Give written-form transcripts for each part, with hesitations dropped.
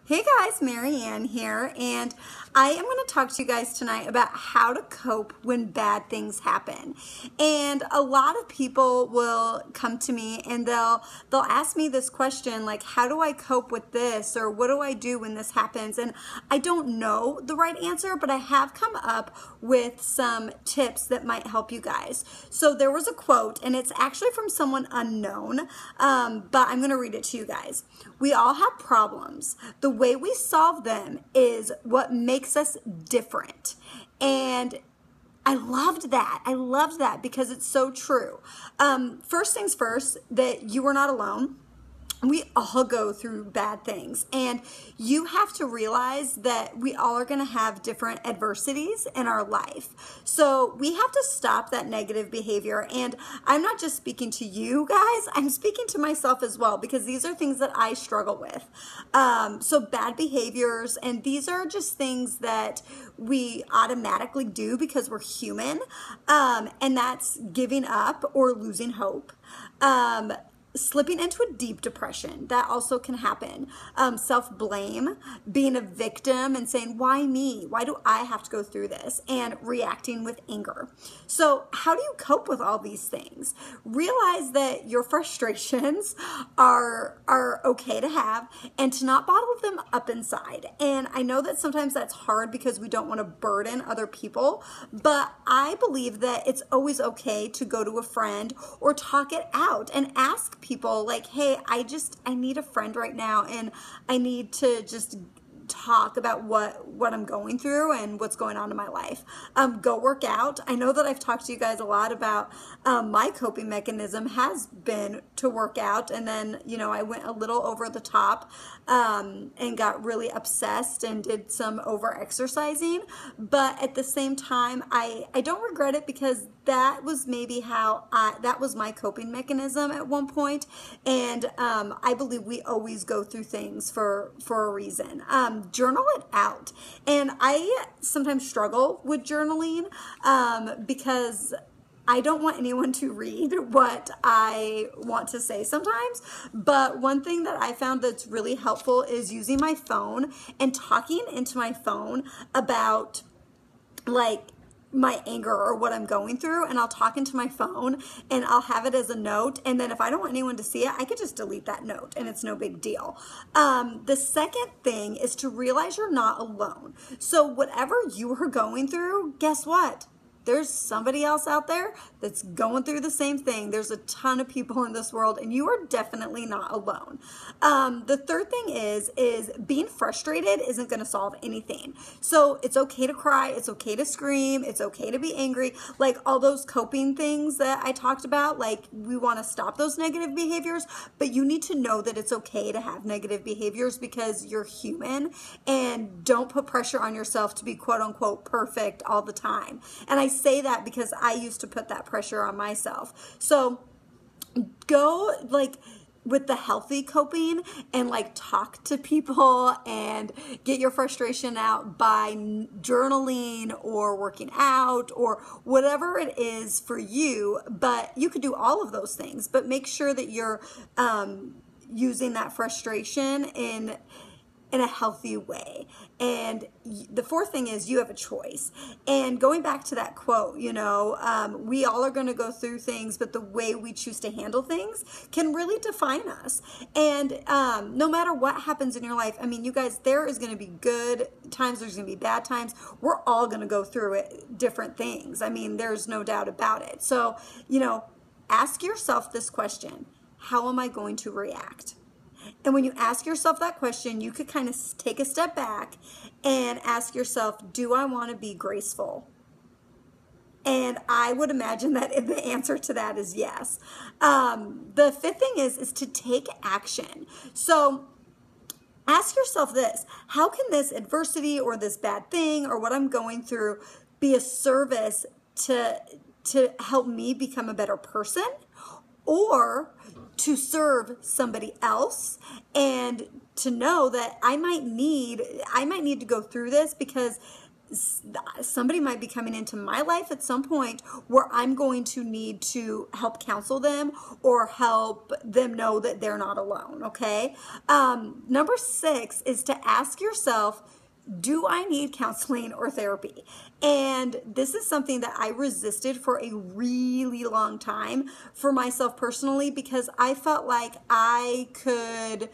Hey guys, Marianne here, and I am going to talk to you guys tonight about how to cope when bad things happen. And a lot of people will come to me and they'll ask me this question like, how do I cope with this, or what do I do when this happens? And I don't know the right answer, but I have come up with some tips that might help you guys. So there was a quote, and it's actually from someone unknown, but I'm going to read it to you guys. We all have problems. The way we solve them is what makes us different. And I loved that. I loved that because it's so true. First things first, that you are not alone. We all go through bad things, and you have to realize that we all are going to have different adversities in our life. So we have to stop that negative behavior. And I'm not just speaking to you guys, I'm speaking to myself as well, because these are things that I struggle with. So bad behaviors, and these are just things that we automatically do because we're human. And that's giving up or losing hope. Slipping into a deep depression, that also can happen. Self-blame, being a victim and saying, why me? Why do I have to go through this? And reacting with anger. So how do you cope with all these things? Realize that your frustrations are okay to have, and to not bottle them up inside. And I know that sometimes that's hard because we don't want to burden other people, but I believe that it's always okay to go to a friend or talk it out and ask people like, hey, I need a friend right now, and I need to just talk about what I'm going through and what's going on in my life. Go work out. I know that I've talked to you guys a lot about my coping mechanism has been to work out, and then I went a little over the top and got really obsessed and did some over exercising, but at the same time I don't regret it, because that was maybe that was my coping mechanism at one point. And I believe we always go through things for a reason. Journal it out. And I sometimes struggle with journaling because I don't want anyone to read what I want to say sometimes. But one thing that I found that's really helpful is using my phone and talking into my phone about like my anger or what I'm going through, and I'll talk into my phone and I'll have it as a note, and then if I don't want anyone to see it, I could just delete that note and it's no big deal. The second thing is to realize you're not alone. So whatever you are going through, guess what? There's somebody else out there that's going through the same thing. There's a ton of people in this world, and you are definitely not alone. The third thing is being frustrated isn't going to solve anything. So it's okay to cry. It's okay to scream. It's okay to be angry. Like all those coping things that I talked about, like we want to stop those negative behaviors, but you need to know that it's okay to have negative behaviors because you're human, and don't put pressure on yourself to be quote unquote perfect all the time. And I say that because I used to put that pressure on myself. So go like with the healthy coping and like talk to people and get your frustration out by journaling or working out or whatever it is for you. But you could do all of those things, but make sure that you're using that frustration in a healthy way. And the fourth thing is you have a choice. And going back to that quote, we all are going to go through things, but the way we choose to handle things can really define us. And no matter what happens in your life, I mean, you guys, there is going to be good times, there's going to be bad times. We're all going to go through it, different things. I mean, there's no doubt about it. So, ask yourself this question: how am I going to react? And when you ask yourself that question, you could kind of take a step back and ask yourself, do I want to be graceful? And I would imagine that if the answer to that is yes. The fifth thing is to take action. So ask yourself this: how can this adversity or this bad thing or what I'm going through be a service to help me become a better person, or to serve somebody else, and to know that I might need to go through this because somebody might be coming into my life at some point where I'm going to need to help counsel them or help them know that they're not alone, okay? Number 6 is to ask yourself, do I need counseling or therapy? And this is something that I resisted for a really long time for myself personally, because I felt like I could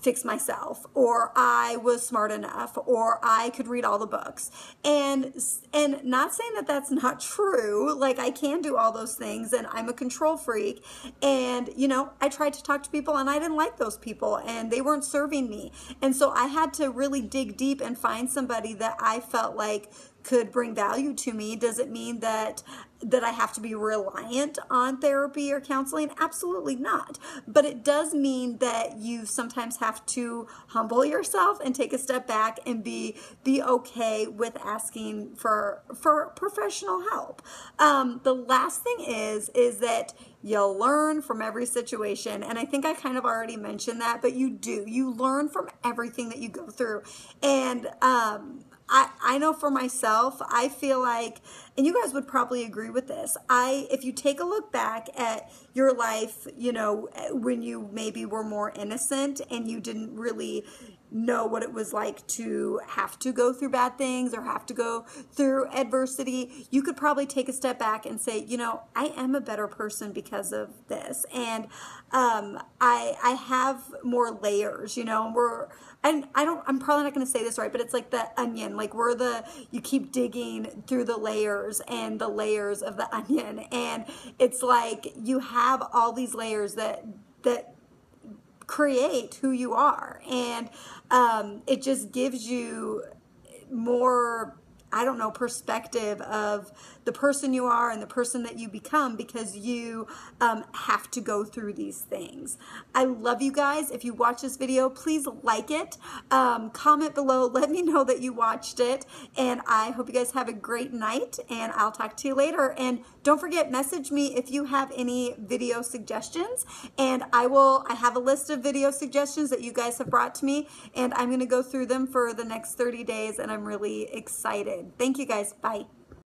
fix myself, or I was smart enough, or I could read all the books. And not saying that that's not true. Like, I can do all those things, and I'm a control freak. And, you know, I tried to talk to people and I didn't like those people and they weren't serving me. And so I had to really dig deep and find somebody that I felt like could bring value to me. Does it mean that I have to be reliant on therapy or counseling? Absolutely not. But it does mean that you sometimes have to humble yourself and take a step back and be okay with asking for professional help. The last thing is that you'll learn from every situation. And I think I kind of already mentioned that, but you learn from everything that you go through. And I know for myself, I feel like, and you guys would probably agree with this, if you take a look back at your life, you know, when you maybe were more innocent and you didn't really know what it was like to have to go through bad things or have to go through adversity, you could probably take a step back and say, you know, I am a better person because of this. And I have more layers, you know, I'm probably not going to say this right, but it's like the onion, like you keep digging through the layers and the layers of the onion. And it's like you have all these layers that create who you are. And it just gives you more, I don't know, perspective of the person you are and the person that you become, because you have to go through these things. I love you guys. If you watch this video, please like it. Comment below. Let me know that you watched it. And I hope you guys have a great night, and I'll talk to you later. And don't forget, message me if you have any video suggestions. And I have a list of video suggestions that you guys have brought to me, and I'm going to go through them for the next 30 days, and I'm really excited. Thank you guys. Bye.